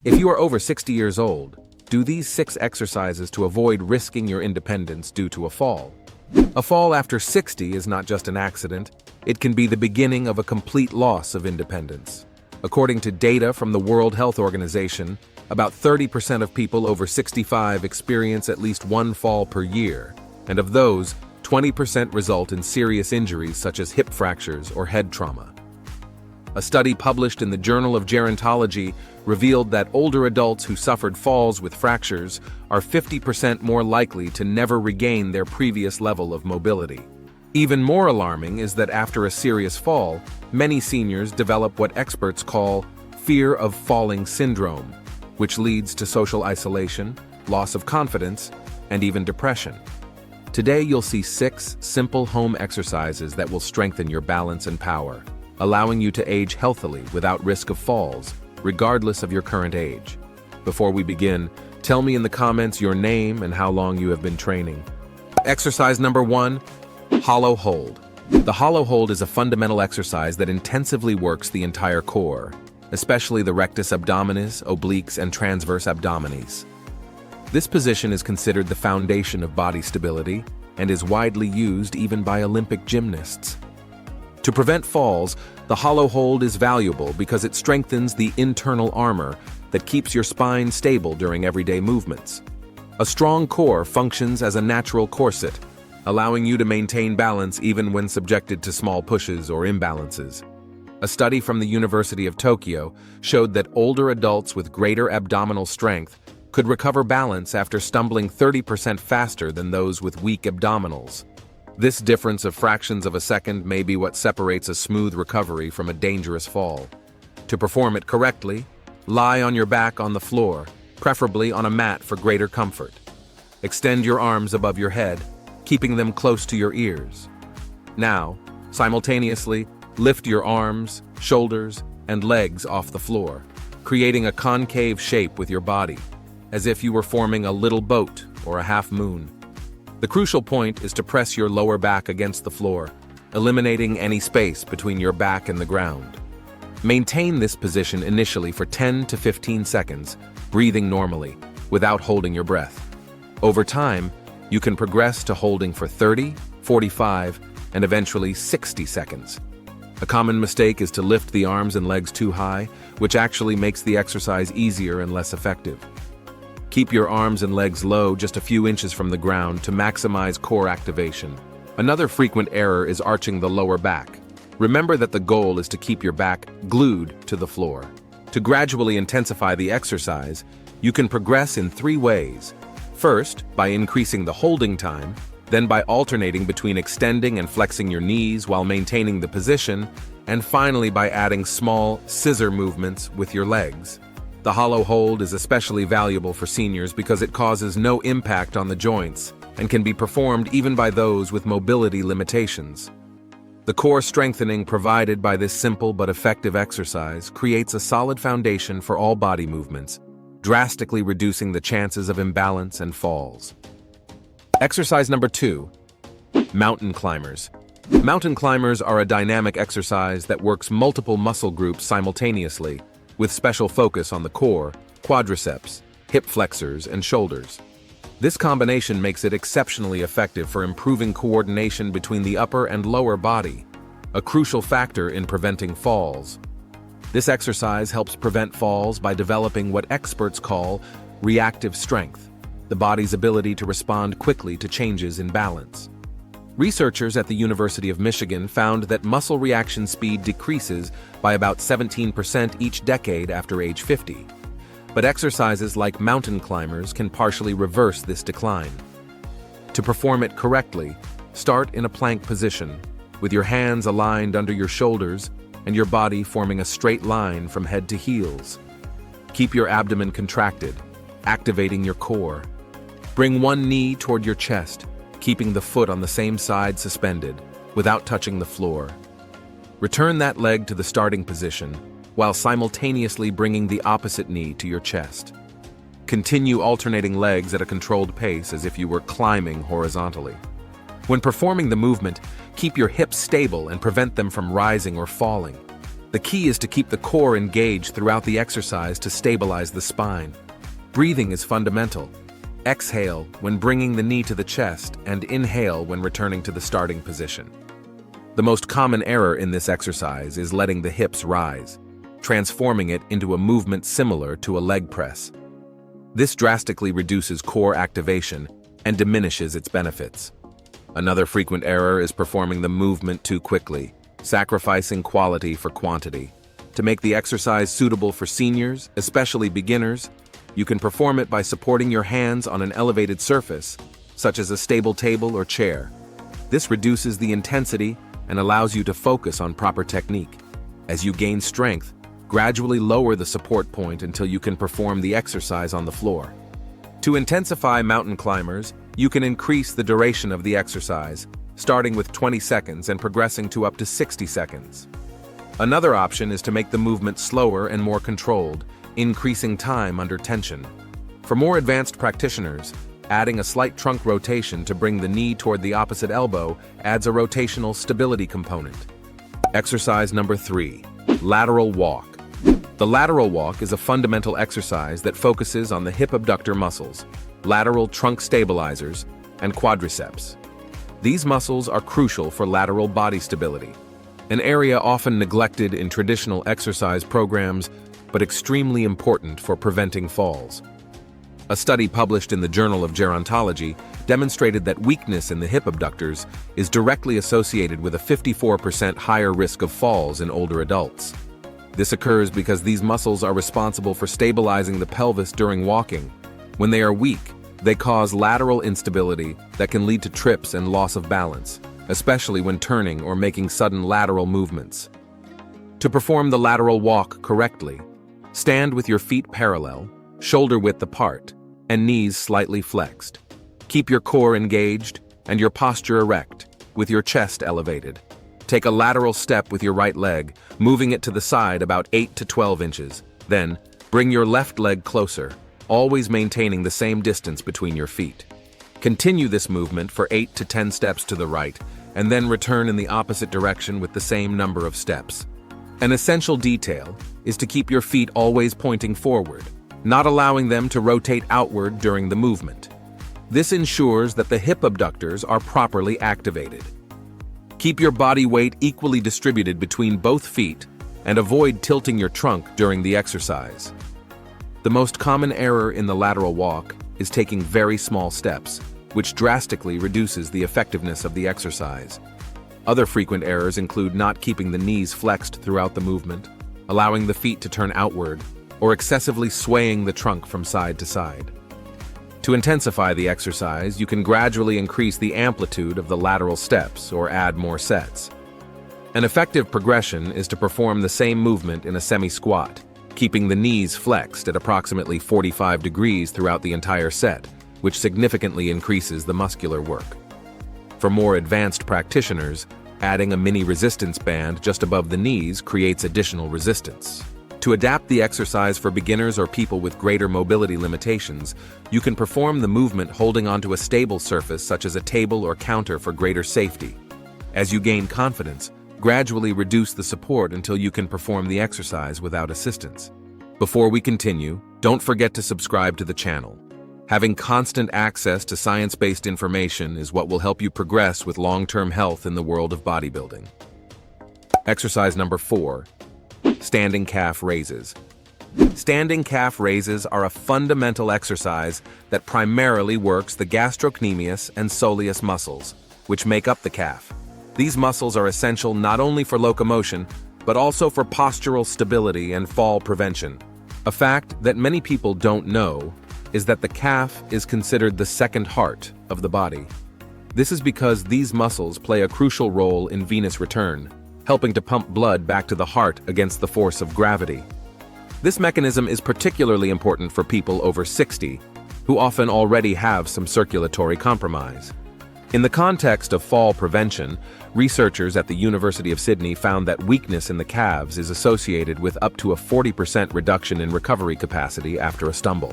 If you are over 60 years old, do these 6 exercises to avoid risking your independence due to a fall. A fall after 60 is not just an accident, it can be the beginning of a complete loss of independence. According to data from the World Health Organization, about 30% of people over 65 experience at least one fall per year, and of those, 20% result in serious injuries such as hip fractures or head trauma. A study published in the Journal of Gerontology revealed that older adults who suffered falls with fractures are 50% more likely to never regain their previous level of mobility. Even more alarming is that after a serious fall, many seniors develop what experts call fear of falling syndrome, which leads to social isolation, loss of confidence, and even depression. Today you'll see 6 simple home exercises that will strengthen your balance and power, allowing you to age healthily without risk of falls, regardless of your current age. Before we begin, tell me in the comments your name and how long you have been training. Exercise number 1, hollow hold. The hollow hold is a fundamental exercise that intensively works the entire core, especially the rectus abdominis, obliques, and transverse abdominis. This position is considered the foundation of body stability and is widely used even by Olympic gymnasts. To prevent falls, the hollow hold is valuable because it strengthens the internal armor that keeps your spine stable during everyday movements. A strong core functions as a natural corset, allowing you to maintain balance even when subjected to small pushes or imbalances. A study from the University of Tokyo showed that older adults with greater abdominal strength could recover balance after stumbling 30% faster than those with weak abdominals. This difference of fractions of a second may be what separates a smooth recovery from a dangerous fall. To perform it correctly, lie on your back on the floor, preferably on a mat for greater comfort. Extend your arms above your head, keeping them close to your ears. Now, simultaneously, lift your arms, shoulders, and legs off the floor, creating a concave shape with your body, as if you were forming a little boat or a half moon. The crucial point is to press your lower back against the floor, eliminating any space between your back and the ground. Maintain this position initially for 10 to 15 seconds, breathing normally, without holding your breath. Over time, you can progress to holding for 30, 45, and eventually 60 seconds. A common mistake is to lift the arms and legs too high, which actually makes the exercise easier and less effective. Keep your arms and legs low just a few inches from the ground to maximize core activation. Another frequent error is arching the lower back. Remember that the goal is to keep your back glued to the floor. To gradually intensify the exercise, you can progress in 3 ways. First, by increasing the holding time, then by alternating between extending and flexing your knees while maintaining the position, and finally by adding small scissor movements with your legs. The hollow hold is especially valuable for seniors because it causes no impact on the joints and can be performed even by those with mobility limitations. The core strengthening provided by this simple but effective exercise creates a solid foundation for all body movements, drastically reducing the chances of imbalance and falls. Exercise number 2, mountain climbers. Mountain climbers are a dynamic exercise that works multiple muscle groups simultaneously, with special focus on the core, quadriceps, hip flexors, and shoulders. This combination makes it exceptionally effective for improving coordination between the upper and lower body, a crucial factor in preventing falls. This exercise helps prevent falls by developing what experts call reactive strength, the body's ability to respond quickly to changes in balance. Researchers at the University of Michigan found that muscle reaction speed decreases by about 17% each decade after age 50. But exercises like mountain climbers can partially reverse this decline. To perform it correctly, start in a plank position, with your hands aligned under your shoulders and your body forming a straight line from head to heels. Keep your abdomen contracted, activating your core. Bring one knee toward your chest, keeping the foot on the same side suspended, without touching the floor. Return that leg to the starting position, while simultaneously bringing the opposite knee to your chest. Continue alternating legs at a controlled pace as if you were climbing horizontally. When performing the movement, keep your hips stable and prevent them from rising or falling. The key is to keep the core engaged throughout the exercise to stabilize the spine. Breathing is fundamental. Exhale when bringing the knee to the chest and inhale when returning to the starting position. The most common error in this exercise is letting the hips rise, transforming it into a movement similar to a leg press. This drastically reduces core activation and diminishes its benefits. Another frequent error is performing the movement too quickly, sacrificing quality for quantity. To make the exercise suitable for seniors, especially beginners, you can perform it by supporting your hands on an elevated surface, such as a stable table or chair. This reduces the intensity and allows you to focus on proper technique. As you gain strength, gradually lower the support point until you can perform the exercise on the floor. To intensify mountain climbers, you can increase the duration of the exercise, starting with 20 seconds and progressing to up to 60 seconds. Another option is to make the movement slower and more controlled, increasing time under tension. For more advanced practitioners, adding a slight trunk rotation to bring the knee toward the opposite elbow adds a rotational stability component. Exercise number 3, lateral walk. The lateral walk is a fundamental exercise that focuses on the hip abductor muscles, lateral trunk stabilizers, and quadriceps. These muscles are crucial for lateral body stability, an area often neglected in traditional exercise programs, but extremely important for preventing falls. A study published in the Journal of Gerontology demonstrated that weakness in the hip abductors is directly associated with a 54% higher risk of falls in older adults. This occurs because these muscles are responsible for stabilizing the pelvis during walking. When they are weak, they cause lateral instability that can lead to trips and loss of balance, especially when turning or making sudden lateral movements. To perform the lateral walk correctly, stand with your feet parallel, shoulder width apart, and knees slightly flexed. Keep your core engaged and your posture erect, with your chest elevated. Take a lateral step with your right leg, moving it to the side about 8 to 12 inches. Then, bring your left leg closer, always maintaining the same distance between your feet. Continue this movement for 8 to 10 steps to the right, and then return in the opposite direction with the same number of steps. An essential detail is to keep your feet always pointing forward, not allowing them to rotate outward during the movement. This ensures that the hip abductors are properly activated. Keep your body weight equally distributed between both feet and avoid tilting your trunk during the exercise. The most common error in the lateral walk is taking very small steps, which drastically reduces the effectiveness of the exercise. Other frequent errors include not keeping the knees flexed throughout the movement, allowing the feet to turn outward, or excessively swaying the trunk from side to side. To intensify the exercise, you can gradually increase the amplitude of the lateral steps or add more sets. An effective progression is to perform the same movement in a semi-squat, keeping the knees flexed at approximately 45 degrees throughout the entire set, which significantly increases the muscular work. For more advanced practitioners, adding a mini resistance band just above the knees creates additional resistance. To adapt the exercise for beginners or people with greater mobility limitations, you can perform the movement holding onto a stable surface such as a table or counter for greater safety. As you gain confidence, gradually reduce the support until you can perform the exercise without assistance. Before we continue, don't forget to subscribe to the channel. Having constant access to science-based information is what will help you progress with long-term health in the world of bodybuilding. Exercise number 4, standing calf raises. Standing calf raises are a fundamental exercise that primarily works the gastrocnemius and soleus muscles, which make up the calf. These muscles are essential not only for locomotion, but also for postural stability and fall prevention. A fact that many people don't know is that the calf is considered the second heart of the body. This is because these muscles play a crucial role in venous return, helping to pump blood back to the heart against the force of gravity. This mechanism is particularly important for people over 60, who often already have some circulatory compromise. In the context of fall prevention, researchers at the University of Sydney found that weakness in the calves is associated with up to a 40% reduction in recovery capacity after a stumble.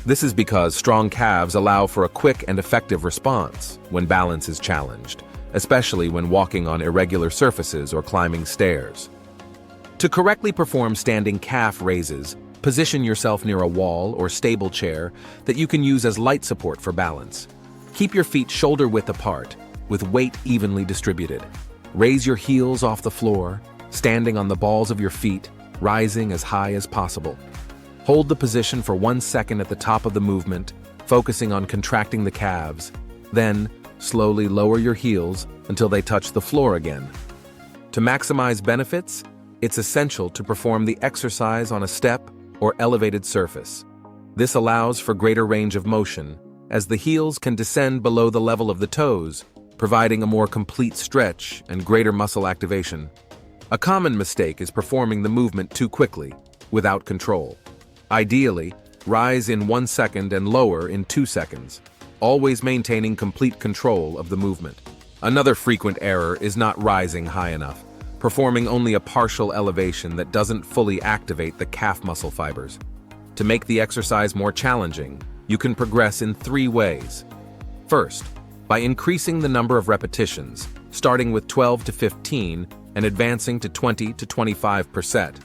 This is because strong calves allow for a quick and effective response when balance is challenged, especially when walking on irregular surfaces or climbing stairs. To correctly perform standing calf raises, position yourself near a wall or stable chair that you can use as light support for balance. Keep your feet shoulder-width apart, with weight evenly distributed. Raise your heels off the floor, standing on the balls of your feet, rising as high as possible. Hold the position for 1 second at the top of the movement, focusing on contracting the calves. Then, slowly lower your heels until they touch the floor again. To maximize benefits, it's essential to perform the exercise on a step or elevated surface. This allows for greater range of motion, as the heels can descend below the level of the toes, providing a more complete stretch and greater muscle activation. A common mistake is performing the movement too quickly, without control. Ideally, rise in 1 second and lower in 2 seconds, always maintaining complete control of the movement. Another frequent error is not rising high enough, performing only a partial elevation that doesn't fully activate the calf muscle fibers. To make the exercise more challenging, you can progress in 3 ways. First, by increasing the number of repetitions, starting with 12 to 15 and advancing to 20 to 25%.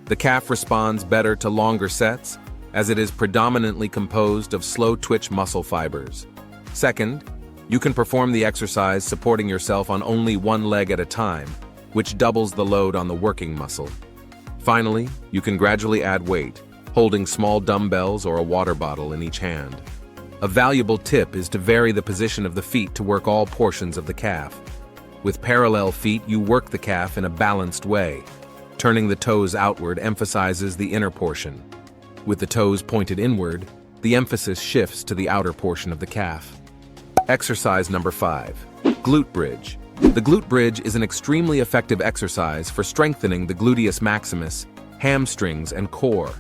The calf responds better to longer sets, as it is predominantly composed of slow-twitch muscle fibers. Second, you can perform the exercise supporting yourself on only one leg at a time, which doubles the load on the working muscle. Finally, you can gradually add weight, holding small dumbbells or a water bottle in each hand. A valuable tip is to vary the position of the feet to work all portions of the calf. With parallel feet, you work the calf in a balanced way. Turning the toes outward emphasizes the inner portion. With the toes pointed inward, the emphasis shifts to the outer portion of the calf. Exercise number 5. Glute bridge. The glute bridge is an extremely effective exercise for strengthening the gluteus maximus, hamstrings, and core.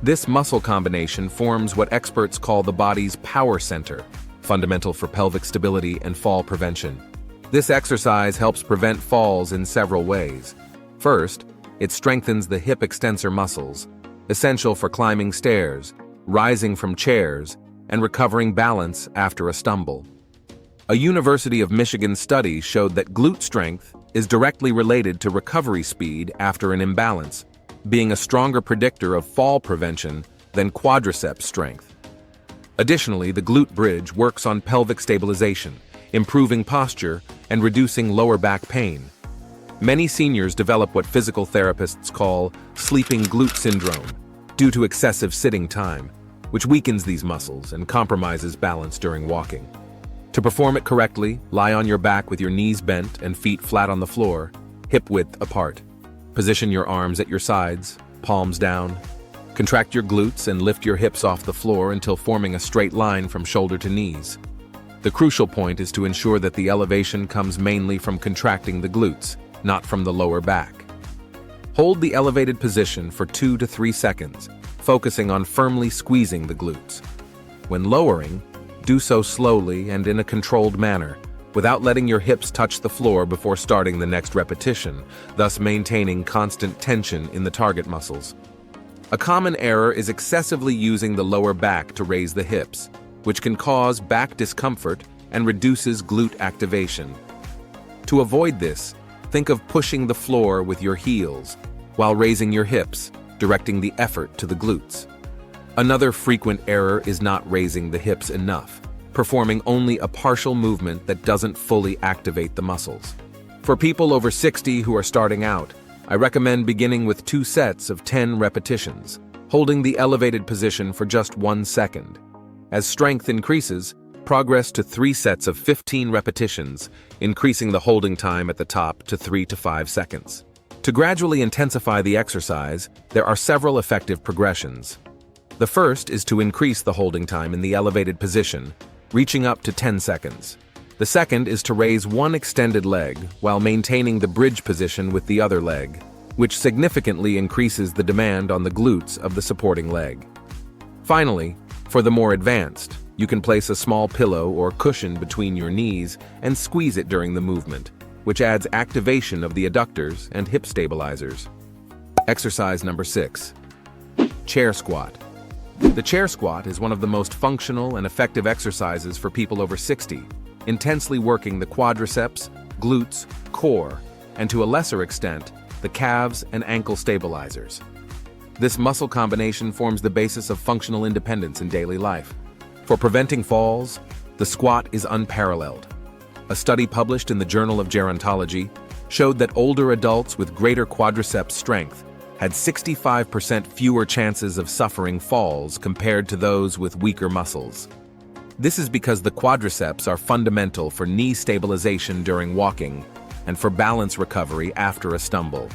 This muscle combination forms what experts call the body's power center, fundamental for pelvic stability and fall prevention. This exercise helps prevent falls in several ways. First, it strengthens the hip extensor muscles, essential for climbing stairs, rising from chairs, and recovering balance after a stumble. A University of Michigan study showed that glute strength is directly related to recovery speed after an imbalance, being a stronger predictor of fall prevention than quadriceps strength. Additionally, the glute bridge works on pelvic stabilization, improving posture, and reducing lower back pain. Many seniors develop what physical therapists call sleeping glute syndrome due to excessive sitting time, which weakens these muscles and compromises balance during walking. To perform it correctly, lie on your back with your knees bent and feet flat on the floor, hip width apart. Position your arms at your sides, palms down. Contract your glutes and lift your hips off the floor until forming a straight line from shoulder to knees. The crucial point is to ensure that the elevation comes mainly from contracting the glutes, not from the lower back. Hold the elevated position for 2 to 3 seconds, focusing on firmly squeezing the glutes. When lowering, do so slowly and in a controlled manner, without letting your hips touch the floor before starting the next repetition, thus maintaining constant tension in the target muscles. A common error is excessively using the lower back to raise the hips, which can cause back discomfort and reduces glute activation. To avoid this, think of pushing the floor with your heels while raising your hips, directing the effort to the glutes. Another frequent error is not raising the hips enough, performing only a partial movement that doesn't fully activate the muscles. For people over 60 who are starting out, I recommend beginning with 2 sets of 10 repetitions, holding the elevated position for just 1 second. As strength increases, progress to 3 sets of 15 repetitions, increasing the holding time at the top to 3 to 5 seconds. To gradually intensify the exercise, there are several effective progressions. The first is to increase the holding time in the elevated position, reaching up to 10 seconds. The second is to raise one extended leg while maintaining the bridge position with the other leg, which significantly increases the demand on the glutes of the supporting leg. Finally, for the more advanced, you can place a small pillow or cushion between your knees and squeeze it during the movement, which adds activation of the adductors and hip stabilizers. Exercise number 6. Chair squat. The chair squat is one of the most functional and effective exercises for people over 60, intensely working the quadriceps, glutes, core, and to a lesser extent, the calves, and ankle stabilizers. This muscle combination forms the basis of functional independence in daily life. For preventing falls, the squat is unparalleled. A study published in the Journal of Gerontology showed that older adults with greater quadriceps strength had 65% fewer chances of suffering falls compared to those with weaker muscles. This is because the quadriceps are fundamental for knee stabilization during walking and for balance recovery after a stumble.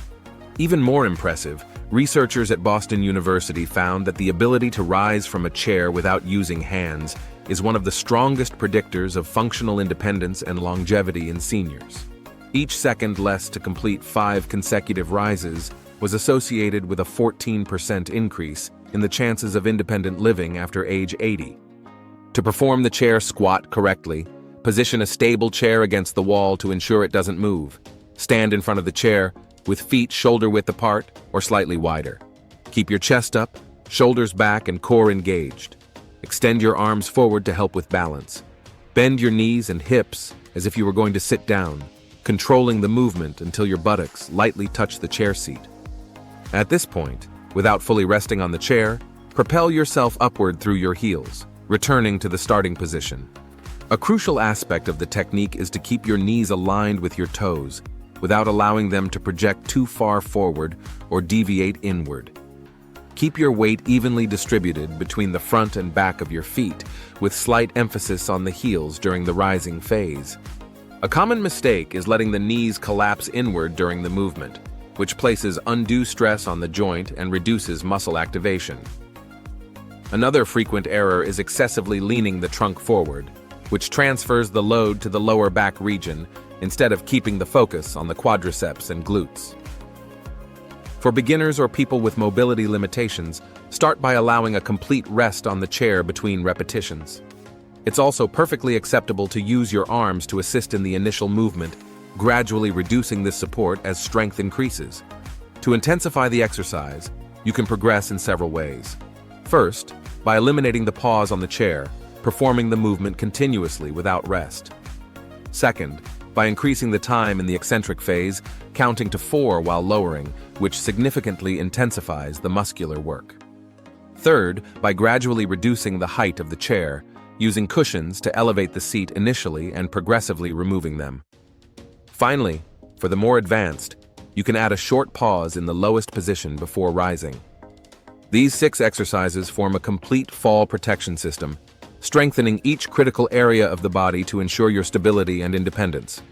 Even more impressive, researchers at Boston University found that the ability to rise from a chair without using hands is one of the strongest predictors of functional independence and longevity in seniors. Each second less to complete 5 consecutive rises was associated with a 14% increase in the chances of independent living after age 80. To perform the chair squat correctly, position a stable chair against the wall to ensure it doesn't move. Stand in front of the chair, with feet shoulder-width apart or slightly wider. Keep your chest up, shoulders back, and core engaged. Extend your arms forward to help with balance. Bend your knees and hips as if you were going to sit down, controlling the movement until your buttocks lightly touch the chair seat. At this point, without fully resting on the chair, propel yourself upward through your heels, returning to the starting position. A crucial aspect of the technique is to keep your knees aligned with your toes, without allowing them to project too far forward or deviate inward. Keep your weight evenly distributed between the front and back of your feet, with slight emphasis on the heels during the rising phase. A common mistake is letting the knees collapse inward during the movement, which places undue stress on the joint and reduces muscle activation. Another frequent error is excessively leaning the trunk forward, which transfers the load to the lower back region instead of keeping the focus on the quadriceps and glutes. For beginners or people with mobility limitations, start by allowing a complete rest on the chair between repetitions. It's also perfectly acceptable to use your arms to assist in the initial movement, gradually reducing this support as strength increases. To intensify the exercise, you can progress in several ways. First, by eliminating the pause on the chair, performing the movement continuously without rest. Second, by increasing the time in the eccentric phase, counting to 4 while lowering, which significantly intensifies the muscular work. Third, by gradually reducing the height of the chair, using cushions to elevate the seat initially and progressively removing them. Finally, for the more advanced, you can add a short pause in the lowest position before rising. These 6 exercises form a complete fall protection system, strengthening each critical area of the body to ensure your stability and independence.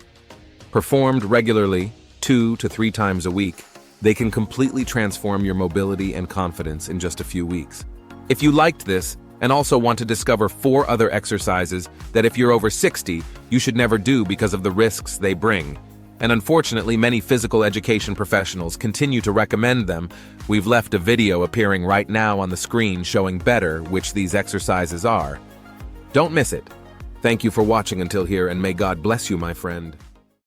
Performed regularly, 2 to 3 times a week, they can completely transform your mobility and confidence in just a few weeks. If you liked this and also want to discover 4 other exercises that if you're over 60, you should never do because of the risks they bring, and unfortunately many physical education professionals continue to recommend them, we've left a video appearing right now on the screen showing better which these exercises are. Don't miss it. Thank you for watching until here, and may God bless you, my friend.